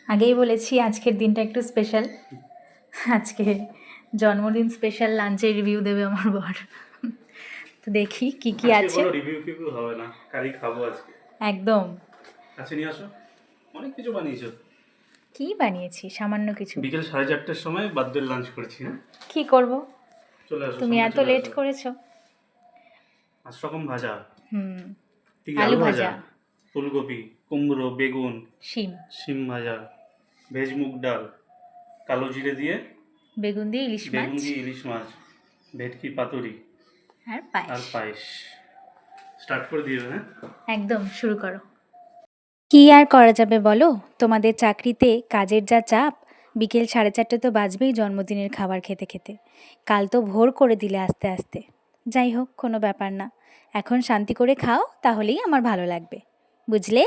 আগেই বলেছি আজকের দিনটা একটু স্পেশাল। আজকে জন্মদিন স্পেশাল লাঞ্চের রিভিউ দেবে আমার বর। তো দেখি কি কি আজকে আছে। কোনো রিভিউ ফিভিউ হবে না, খালি খাবো আজকে। একদম। আচ্ছা নিয়ে আসো, অনেক কিছু বানিয়েছো। কি বানিয়েছি? সামান্য কিছু। বিকেল 4:30টার সময় বার্থডে লাঞ্চ করছি। হ্যাঁ, কি করব? চলে আসো, তুমি সামনে এত চলে লেট আসো। করেছো। 5 রকম ভাজা, হুম। কি আলু আলু ভাজা, ভাজা, ফুলকপি, কুমড়ো, বেগুন, শিম, শিম ভাজা, ভেজ মুগ ডাল, কালো জিরে দিয়ে, বেগুন দিয়ে ইলিশ মাছ বেগুন দিয়ে ইলিশ মাছ, ভেটকি পাতুরি আর আর পায়েস। পায়েস। স্টার্ট করে দিও। হ্যাঁ, একদম, শুরু করো। কি আর করা যাবে বলো, তোমাদের চাকরিতে কাজের যা চাপ। বিকেল 4:30 তো বাজবেই জন্মদিনের খাবার খেতে খেতে। কাল তো ভোর করে দিলে আস্তে আস্তে। যাই হোক, কোনো ব্যাপার না। এখন শান্তি করে খাও, তাহলেই আমার ভালো লাগবে, বুঝলে?